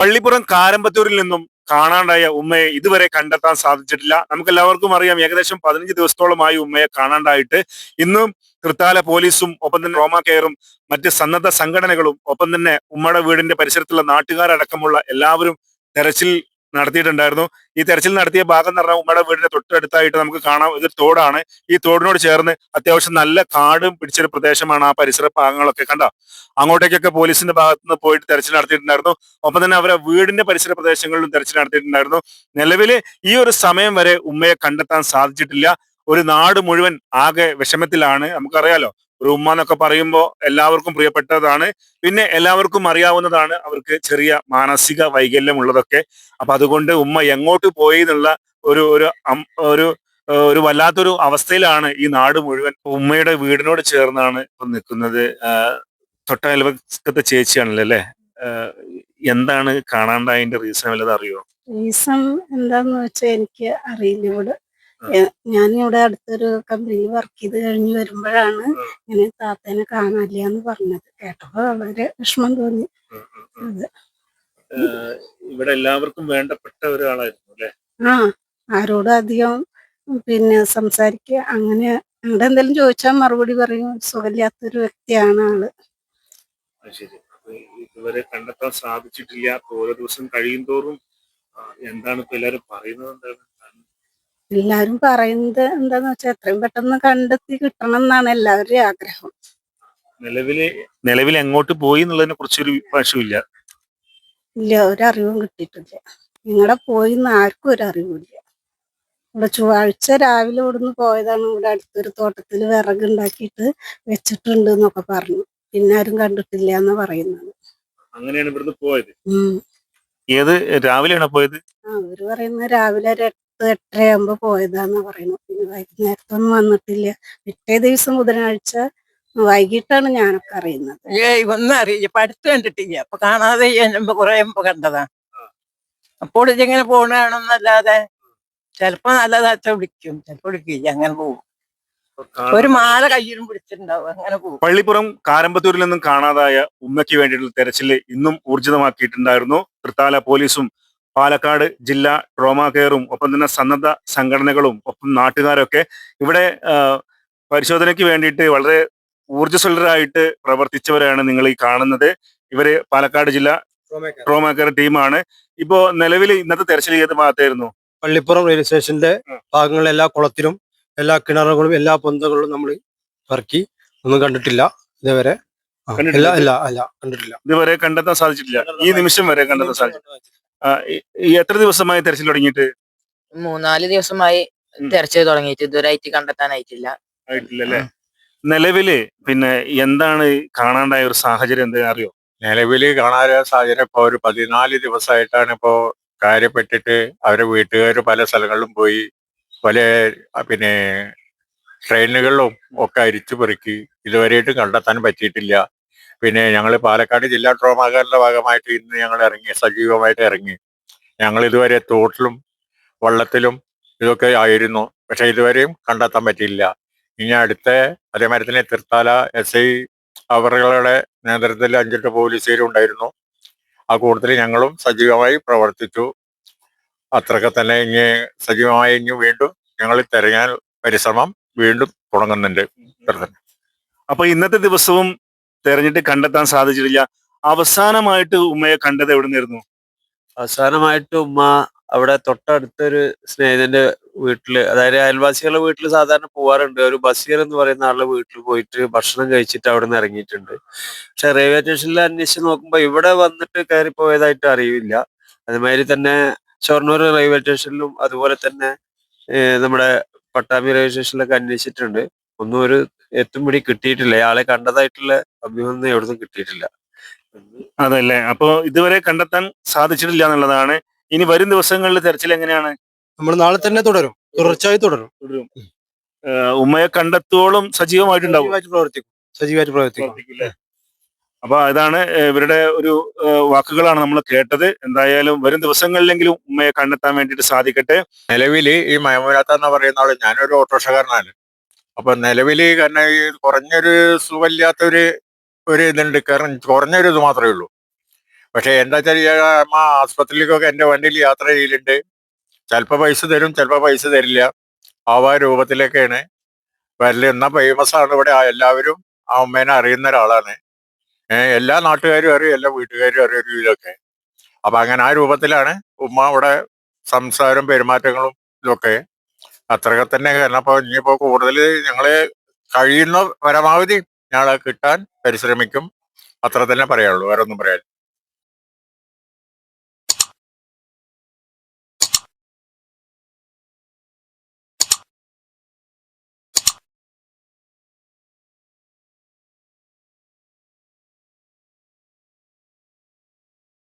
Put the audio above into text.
പള്ളിപ്പുറം കാരമ്പത്തൂരിൽ നിന്നും കാണാണ്ടായ ഉമ്മയെ ഇതുവരെ കണ്ടെത്താൻ സാധിച്ചിട്ടില്ല. നമുക്കെല്ലാവർക്കും അറിയാം, ഏകദേശം 15 ദിവസത്തോളമായി ഉമ്മയെ കാണാണ്ടായിട്ട്. ഇന്നും തൃത്താല പോലീസും ഒപ്പം തന്നെ ട്രോമാ കെയറും മറ്റ് സന്നദ്ധ സംഘടനകളും ഒപ്പം തന്നെ ഉമ്മയുടെ വീടിന്റെ പരിസരത്തുള്ള നാട്ടുകാരടക്കമുള്ള എല്ലാവരും തെരച്ചിൽ നടത്തിയിട്ടുണ്ടായിരുന്നു. ഈ തെരച്ചിൽ നടത്തിയ ഭാഗം എന്ന് പറഞ്ഞാൽ ഉമ്മയുടെ വീടിന്റെ തൊട്ടടുത്തായിട്ട് നമുക്ക് കാണാം, ഇത് തോടാണ്. ഈ തോടിനോട് ചേർന്ന് അത്യാവശ്യം നല്ല കാടും പിടിച്ചൊരു പ്രദേശമാണ് ആ പരിസര ഭാഗങ്ങളൊക്കെ. കണ്ട, അങ്ങോട്ടേക്കൊക്കെ പോലീസിന്റെ ഭാഗത്ത് നിന്ന് പോയിട്ട് തെരച്ചിൽ നടത്തിയിട്ടുണ്ടായിരുന്നു. ഒപ്പം തന്നെ അവരെ വീടിന്റെ പരിസര പ്രദേശങ്ങളിലും തെരച്ചിൽ നടത്തിയിട്ടുണ്ടായിരുന്നു. നിലവില് ഈ ഒരു സമയം വരെ ഉമ്മയെ കണ്ടെത്താൻ സാധിച്ചിട്ടില്ല. ഒരു നാട് മുഴുവൻ ആകെ വിഷമത്തിലാണ്. നമുക്കറിയാലോ, ഒരു ഉമ്മ എന്നൊക്കെ പറയുമ്പോൾ എല്ലാവർക്കും പ്രിയപ്പെട്ടതാണ്. പിന്നെ എല്ലാവർക്കും അറിയാവുന്നതാണ് അവർക്ക് ചെറിയ മാനസിക വൈകല്യം ഉള്ളതൊക്കെ. അപ്പൊ അതുകൊണ്ട് ഉമ്മ എങ്ങോട്ട് പോയി എന്നുള്ള ഒരു ഒരു അം- ഒരു ഒരു വല്ലാത്തൊരു അവസ്ഥയിലാണ് ഈ നാട് മുഴുവൻ. ഉമ്മയുടെ വീടിനോട് ചേർന്നാണ് ഇപ്പൊ നിൽക്കുന്നത്. തൊട്ട അയൽവക്കത്തെ ചേച്ചിയാണല്ലോ അല്ലേ? ആഹ് എന്താണ് കാണാണ്ടായതിന്റെ റീസൺ വല്ലതും അറിയോ? റീസൺ എന്താന്ന് വെച്ചാൽ എനിക്ക് അറിയില്ല. ഞാനിവിടെ അടുത്തൊരു കമ്പനിയിൽ വർക്ക് ചെയ്ത് കഴിഞ്ഞ് വരുമ്പോഴാണ് ഇങ്ങനെ താത്തേനെ കാണാനില്ല എന്ന് പറഞ്ഞത്. കേട്ടപ്പോ വളരെ വിഷമം തോന്നി. അത് ഇവിടെ എല്ലാവർക്കും വേണ്ടപ്പെട്ട ഒരാളായിരുന്നു അല്ലെ? ആ ആരോടും അധികം സംസാരിക്കുക അങ്ങനെ അങ്ങോട്ട് എന്തെങ്കിലും ചോദിച്ചാൽ മറുപടി പറയും. സുഖമില്ലാത്തൊരു വ്യക്തിയാണ് ആള്. ശരി. അപ്പൊ ഇതുവരെ കണ്ടെത്താൻ സാധിച്ചിട്ടില്ല. ഓരോ ദിവസം കഴിയും തോറും എന്താണ് ഇപ്പൊ എല്ലാരും പറയുന്നത്? എന്താണ്? എല്ലാരും പറയുന്നത് എന്താന്ന് വെച്ചാൽ എത്രയും പെട്ടെന്ന് കണ്ടെത്തി കിട്ടണം എന്നാണ് എല്ലാവരുടെയും ആഗ്രഹം. നിലവിൽ എങ്ങോട്ട് പോയി എന്നുള്ളതിനെ കുറിച്ചൊരു വശമില്ല. ഇല്ല, ഒരറിവും കിട്ടിയിട്ടില്ല. നിങ്ങളുടെ പോയിന്ന് ആർക്കും ഒരു അറിവില്ല. ഇവിടെ ചൊവ്വാഴ്ച രാവിലെ ഇവിടുന്ന് പോയതാണ്. ഇവിടെ അടുത്തൊരു തോട്ടത്തിൽ വിറകുണ്ടാക്കിയിട്ട് വെച്ചിട്ടുണ്ട് എന്നൊക്കെ പറഞ്ഞു. പിന്നെ ആരും കണ്ടിട്ടില്ല എന്നാ പറയുന്നത്. അങ്ങനെയാണ് ഇവിടുന്ന് പോയത്. ഉം ഏത് രാവിലെയാണോ പോയത്? അവര് പറയുന്നത് രാവിലെ ഒരു 8-8:30 പോയതാന്നാ പറയുന്നത്. പിന്നെ വൈകുന്നേരത്തൊന്നും വന്നിട്ടില്ല. പിറ്റേ ദിവസം ബുധനാഴ്ച വൈകിട്ടാണ് ഞാനൊക്കെ അറിയുന്നത്. ഒന്നും അറിയില്ല. ഇപ്പൊ അടുത്ത് കണ്ടിട്ടില്ല. അപ്പൊ കാണാതെ കുറെ മുമ്പ് കണ്ടതാ. അപ്പോൾ ഇതിങ്ങനെ പോകണമെന്നല്ലാതെ ചിലപ്പോ നല്ലതാച്ച വിളിക്കും, ചിലപ്പോ വിളിക്കില്ല. അങ്ങനെ പോകും. ഒരു മാല കയ്യിലും പിടിച്ചിട്ടുണ്ടാവും. അങ്ങനെ പോകും. പള്ളിപ്പുറം കാരമ്പത്തൂരിൽ നിന്നും കാണാതായ ഉമ്മയ്ക്ക് വേണ്ടിയിട്ടുള്ള തെരച്ചിൽ ഇന്നും ഊർജിതമാക്കിയിട്ടുണ്ടായിരുന്നു. തൃത്താല പോലീസും പാലക്കാട് ജില്ലാ ട്രോമാ കെയറും ഒപ്പം തന്നെ സന്നദ്ധ സംഘടനകളും ഒപ്പം നാട്ടുകാരൊക്കെ ഇവിടെ പരിശോധനയ്ക്ക് വേണ്ടിയിട്ട് വളരെ ഊർജ്ജസ്വലരായിട്ട് പ്രവർത്തിച്ചവരാണ് നിങ്ങൾ ഈ കാണുന്നത്. ഇവര് പാലക്കാട് ജില്ലാ ട്രോമാ കെയർ ടീമാണ്. ഇപ്പോ നിലവിൽ ഇന്നത്തെ തെരച്ചിൽ ഏത് ഭാഗത്തായിരുന്നു? പള്ളിപ്പുറം റെയിൽവേ സ്റ്റേഷന്റെ ഭാഗങ്ങളിലെ എല്ലാ കുളത്തിലും എല്ലാ കിണറുകളും എല്ലാ പൊന്തകളും നമ്മൾ ഇറക്കി. ഒന്നും കണ്ടിട്ടില്ല ഇതുവരെ. കണ്ടിട്ടില്ല. ഇതുവരെ കണ്ടെത്താൻ സാധിച്ചിട്ടില്ല. ഈ നിമിഷം വരെ കണ്ടെത്താൻ സാധിച്ചിട്ടില്ല. ഈ എത്ര ദിവസമായി തെരച്ചിൽ തുടങ്ങിയിട്ട്? 3-4 ദിവസമായി തെരച്ചിൽ തുടങ്ങിയിട്ട് ഇതുവരെയായിട്ട് കണ്ടെത്താനായിട്ടില്ല. ആയിട്ടില്ലല്ലേ? നിലവില് പിന്നെ എന്താണ് കാണാണ്ടായ ഒരു സാഹചര്യം എന്താ അറിയോ? നിലവിൽ കാണാൻ സാഹചര്യം ഇപ്പോൾ ഒരു 14 ദിവസമായിട്ടാണ് ഇപ്പോൾ കാര്യപ്പെട്ടിട്ട് അവരെ വീട്ടുകാർ പല സ്ഥലങ്ങളിലും പോയി പല പിന്നെ ട്രെയിനുകളിലും ഒക്കെ അരിച്ചു പെറുക്കി. ഇതുവരെയായിട്ടും കണ്ടെത്താൻ പറ്റിയിട്ടില്ല. പിന്നെ ഞങ്ങൾ പാലക്കാട് ജില്ലാ ട്രോമാകാരുടെ ഭാഗമായിട്ട് ഇന്ന് ഞങ്ങൾ ഇറങ്ങി, സജീവമായിട്ട് ഇറങ്ങി. ഞങ്ങൾ ഇതുവരെ തോട്ടിലും വള്ളത്തിലും ഇതൊക്കെ ആയിരുന്നു. പക്ഷെ ഇതുവരെയും കണ്ടെത്താൻ പറ്റിയില്ല. ഇനി അടുത്ത അതേമാതിരി തന്നെ തൃത്താല SI അവരുടെ നേതൃത്വത്തിൽ 5-8 പോലീസുകാരും ഉണ്ടായിരുന്നു. ആ കൂട്ടത്തിൽ ഞങ്ങളും സജീവമായി പ്രവർത്തിച്ചു. അത്രയൊക്കെ തന്നെ. ഇനി സജീവമായി ഇനി വീണ്ടും ഞങ്ങൾ തിരയാൻ പരിശ്രമം വീണ്ടും തുടങ്ങുന്നുണ്ട്. അപ്പൊ ഇന്നത്തെ ദിവസവും തെരഞ്ഞിട്ട് കണ്ടെത്താൻ സാധിച്ചിട്ടില്ല. അവസാനമായിട്ട് ഉമ്മയെ കണ്ടത് എവിടെ നിന്നായിരുന്നു? അവസാനമായിട്ട് ഉമ്മ അവിടെ തൊട്ടടുത്തൊരു സ്നേഹിതന്റെ വീട്ടില്, അതായത് അയൽവാസികളുടെ വീട്ടിൽ സാധാരണ പോവാറുണ്ട്. ഒരു ബഷീർ എന്ന് പറയുന്ന ആളുടെ വീട്ടിൽ പോയിട്ട് ഭക്ഷണം കഴിച്ചിട്ട് അവിടെ നിന്ന് ഇറങ്ങിയിട്ടുണ്ട്. പക്ഷെ റെയിൽവേ സ്റ്റേഷനിൽ അന്വേഷിച്ച് നോക്കുമ്പോൾ ഇവിടെ വന്നിട്ട് കയറി പോയതായിട്ട് അറിയില്ല. അതുമാതിരി തന്നെ ഷൊർണൂർ റെയിൽവേ സ്റ്റേഷനിലും അതുപോലെ തന്നെ നമ്മുടെ പട്ടാമ്പി റെയിൽവേ സ്റ്റേഷനിലൊക്കെ അന്വേഷിച്ചിട്ടുണ്ട്. ഒന്നും ഒരു എത്തും പിടി കിട്ടിയിട്ടില്ല. ആളെ കണ്ടതായിട്ടുള്ള അഭിമുഖം എവിടുന്നും കിട്ടിയിട്ടില്ല. അതല്ലേ? അപ്പൊ ഇതുവരെ കണ്ടെത്താൻ സാധിച്ചിട്ടില്ല എന്നുള്ളതാണ്. ഇനി വരും ദിവസങ്ങളിൽ തെരച്ചിൽ എങ്ങനെയാണ്? നമ്മൾ നാളെ തന്നെ തുടരും, തുടർച്ചയായി തുടരും. ഉമ്മയെ കണ്ടെത്തോളം സജീവമായിട്ടുണ്ടാവും. സജീവമായിട്ട് പ്രവർത്തിക്കും. അപ്പൊ അതാണ് ഇവരുടെ ഒരു വാക്കുകളാണ് നമ്മൾ കേട്ടത്. എന്തായാലും വരും ദിവസങ്ങളിലെങ്കിലും ഉമ്മയെ കണ്ടെത്താൻ വേണ്ടിയിട്ട് സാധിക്കട്ടെ. നിലവിൽ ഈ മൈമൂനാത്ത എന്ന് പറയുന്ന ആള്, ഞാനൊരു ഓട്ടോറിക്ഷക്കാരനാണ്. അപ്പൊ നിലവിൽ കാരണം ഈ കുറഞ്ഞൊരു സുഖമില്ലാത്തൊരു ഇതുണ്ട്. കാരണം കുറഞ്ഞൊരു ഇത് മാത്രമേ ഉള്ളൂ. പക്ഷെ എന്താ വെച്ചാൽ അമ്മ ആസ്പത്രിയിലേക്കൊക്കെ എന്റെ വണ്ടിയിൽ യാത്ര ചെയ്യലുണ്ട്. ചിലപ്പോ പൈസ തരും, ചിലപ്പോ പൈസ തരില്ല. ആ രൂപത്തിലൊക്കെയാണ് വരല്. എന്നാ ഫേമസ് ആണ് ഇവിടെ. എല്ലാവരും ആ ഉമ്മേനെ അറിയുന്ന ഒരാളാണ്. എല്ലാ നാട്ടുകാരും അറിയും, എല്ലാ വീട്ടുകാരും അറിയും ഒരു ഇതിലൊക്കെ. അപ്പൊ അങ്ങനെ ആ രൂപത്തിലാണ് ഉമ്മ ഇവിടെ സംസാരം പെരുമാറ്റങ്ങളും ഇതൊക്കെ അത്രയൊക്കെ തന്നെ. കാരണം അപ്പൊ ഇനിയിപ്പോ കൂടുതൽ ഞങ്ങള് കഴിയുന്ന പരമാവധി ഞങ്ങളെ കിട്ടാൻ പരിശ്രമിക്കും. അത്ര തന്നെ പറയാനുള്ളൂ, വേറെ ഒന്നും പറയാൻ.